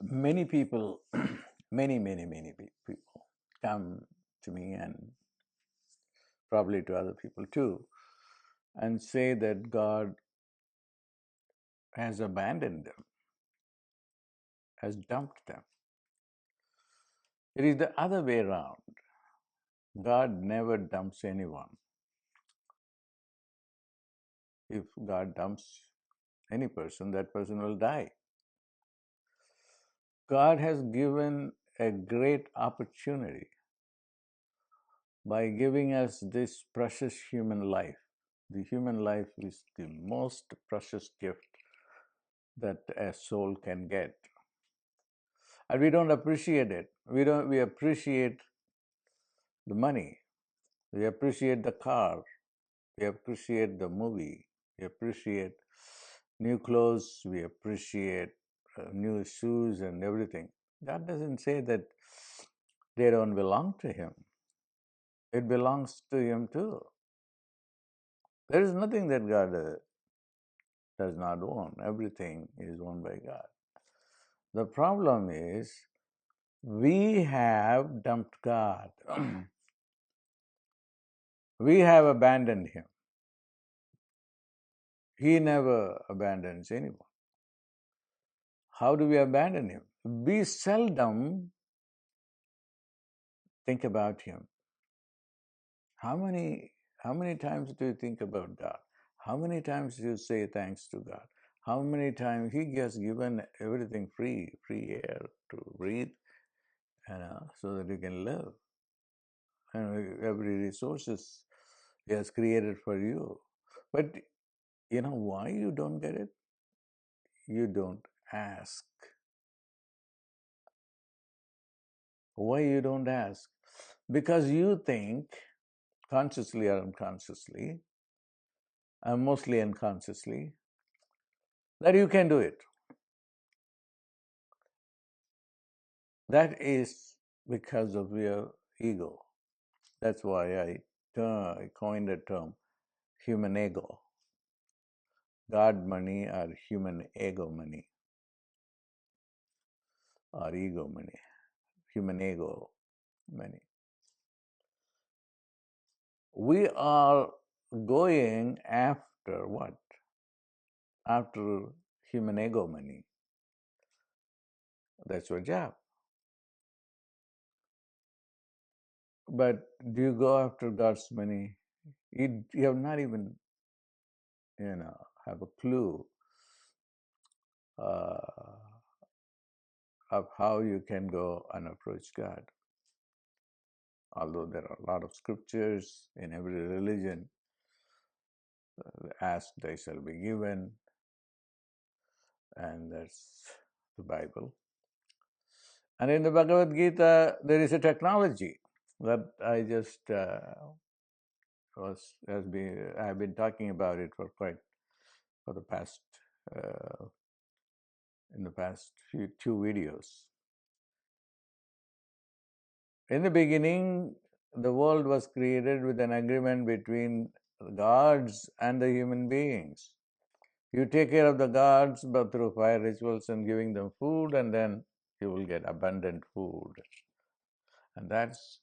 Many people, many people come to me and probably to other people too and say that God has abandoned them, has dumped them. It is the other way around. God never dumps anyone. If God dumps any person, that person will die. God has given a great opportunity by giving us this precious human life. The human life is the most precious gift that a soul can get. And we don't appreciate it. We appreciate the money. We appreciate the car. We appreciate the movie. We appreciate new clothes. We appreciate new shoes and everything. God doesn't say that they don't belong to Him. It belongs to Him too. There is nothing that God does not own. Everything is owned by God. The problem is we have dumped God. We have abandoned Him. He never abandons anyone. How do we abandon Him? We seldom think about Him. How many times do you think about God? How many times do you say thanks to God? How many times He has given everything free air to breathe, so that you can live. And every resources He has created for you. But you know why you don't get it? You don't ask. Why you don't ask? Because you think, consciously or unconsciously, and mostly unconsciously, that you can do it. That is because of your ego. That's why I coined the term human ego. God money or human ego money or ego money. Human ego money. We are going after what? After human ego money. That's your job. But do you go after God's money? You have not even, have a clue uh, of how you can go and approach God. Although there are a lot of scriptures in every religion, ask they shall be given, and that's the Bible. And in the Bhagavad Gita, there is a technology that I just I've been talking about it for the past in the past two videos. In the beginning, the world was created with an agreement between the gods and the human beings. You take care of the gods but through fire rituals and giving them food, and then you will get abundant food. And that's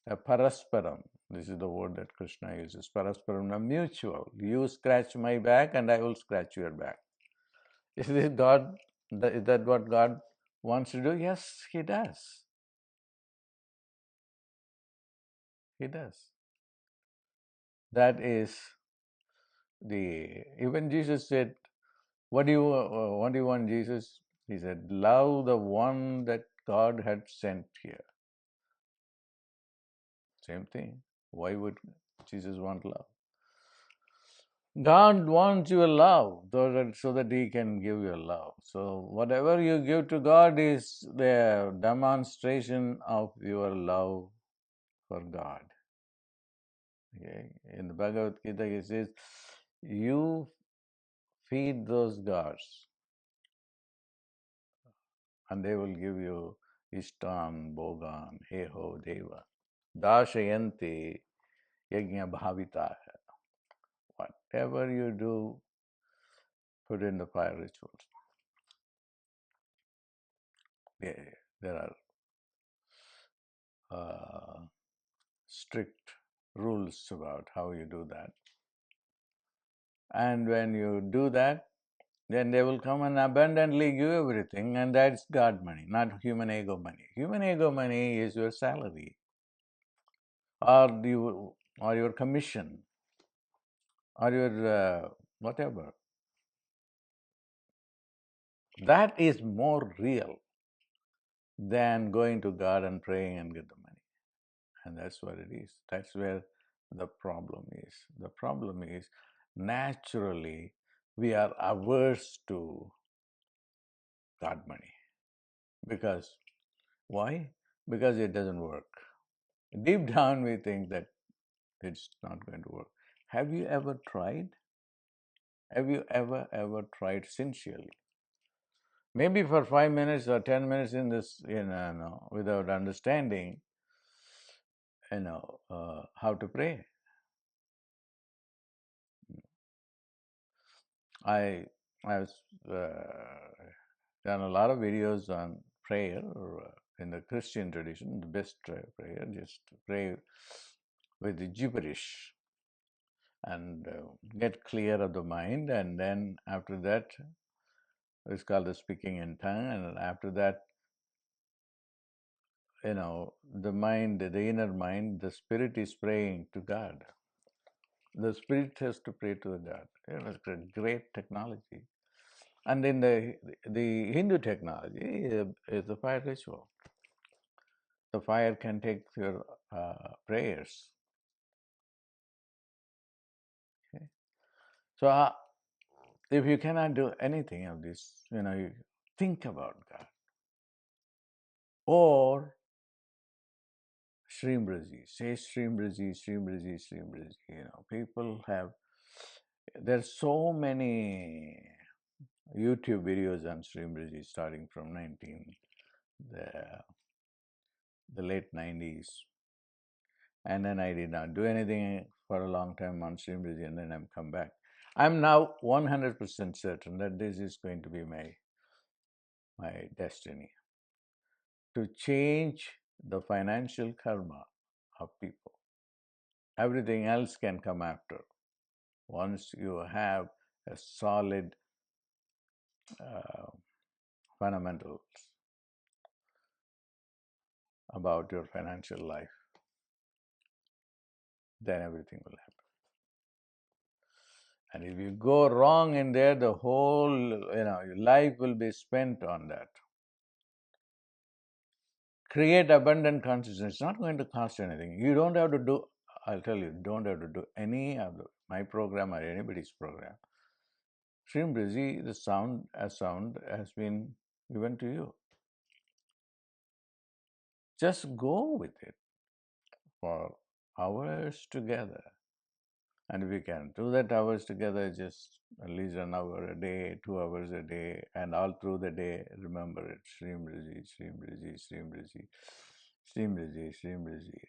a parasparam. This is the word that Krishna uses. Parasparam, a mutual. You scratch my back and I will scratch your back. Is that what God wants to do? Yes, He does. He does. That is even Jesus said, what do you want, Jesus? He said, love the one that God had sent here. Same thing. Why would Jesus want love? God wants your love so that He can give you love. So whatever you give to God is the demonstration of your love for God. Okay? In the Bhagavad Gita, it says, you feed those gods and they will give you Ishtan, Bhogan, Heho, Deva. Dashayanti Yajna Bhavita. Whatever you do, put in the fire rituals. there are strict rules about how you do that. And when you do that, then they will come and abundantly give everything, and that's God money, not human ego money. Human ego money is your salary, or your commission, or your whatever. That is more real than going to God and praying and get the money. And that's what it is. That's where the problem is. The problem is naturally we are averse to God money. Because why? Because it doesn't work. Deep down we think that it's not going to work. Have you ever tried? Have you ever tried sincerely? Maybe for 5 minutes or 10 minutes in this, no, without understanding, how to pray. I I've done a lot of videos on prayer in the Christian tradition. The best prayer, just pray with the gibberish and get clear of the mind, and then after that, it's called the speaking in tongue, and after that, the mind, the inner mind, the spirit is praying to God. The spirit has to pray to the God. It's a great technology. And in the Hindu technology is the fire ritual. The fire can take your prayers. Okay? So if you cannot do anything of this, you think about God. Or Shreem Brzee, say Shreem Brzee, Shreem Brzee, Shreem Brzee. People have, there's so many YouTube videos on Shreem Brzee starting from the, the late 90s. And then I did not do anything for a long time on Shreem Brzee, and then I'm come back. I'm now 100% certain that this is going to be my destiny, to change the financial karma of people. Everything else can come after. Once you have a solid uh, fundamentals about your financial life, then everything will happen. And if you go wrong in there, the whole your life will be spent on that. Create abundant consciousness. It's not going to cost anything. You don't have to do, I'll tell you, don't have to do any of my program or anybody's program. Shreem Brzee, the sound has been given to you. Just go with it for hours together. And if we can do that hours together, just at least an hour a day, 2 hours a day, and all through the day, remember it. Shreem Brzee, Shreem Brzee, Shreem Brzee, Shreem Brzee, Shreem Brzee.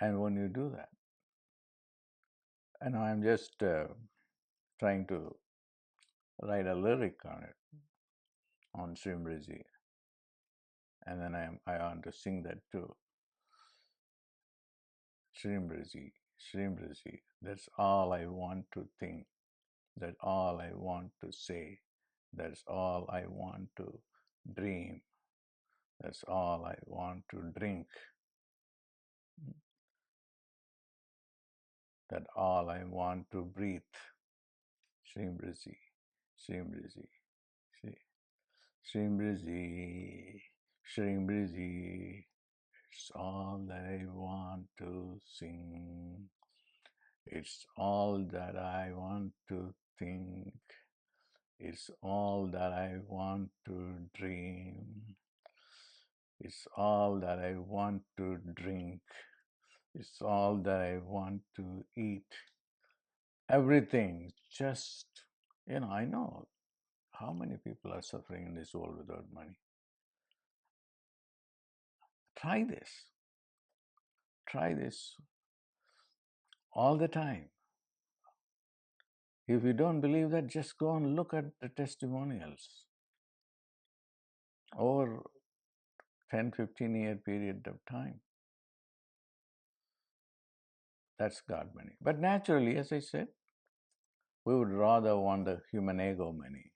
And when you do that, and I'm just trying to write a lyric on it, on Shreem Brzee, and then I want to sing that too. Shreem Brzee, Shreem Brzee, that's all I want to think, that's all I want to say, that's all I want to dream, that's all I want to drink, that all I want to breathe. Shreem Brzee, Shreem Brzee, Shreem Brzee, Shreem Brzee. It's all that I want to sing. It's all that I want to think. It's all that I want to dream. It's all that I want to drink. It's all that I want to eat. Everything. Just, I know how many people are suffering in this world without money. Try this. Try this all the time. If you don't believe that, just go and look at the testimonials over 10-15 year period of time. That's God money. But naturally, as I said, we would rather want the human ego money,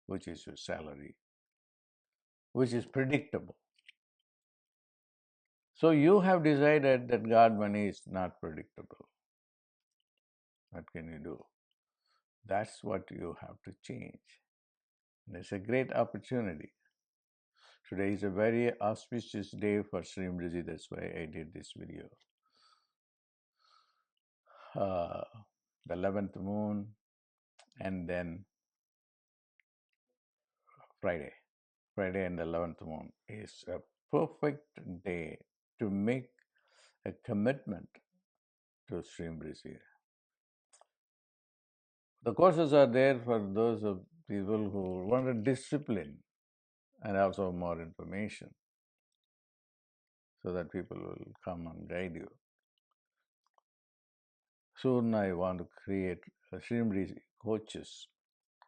which is your salary, which is predictable. So you have decided that God money is not predictable. What can you do? That's what you have to change. And it's a great opportunity. Today is a very auspicious day for Shreem Brzee. That's why I did this video. The 11th moon, and then Friday. Friday and the 11th moon is a perfect day to make a commitment to Shreem Brzee. The courses are there for those of people who want a discipline and also more information so that people will come and guide you. Soon I want to create a Shreem Brzee coaches,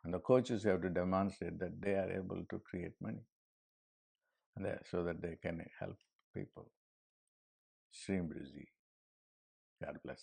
and the coaches have to demonstrate that they are able to create money so that they can help people. Shreem Brzee. God bless.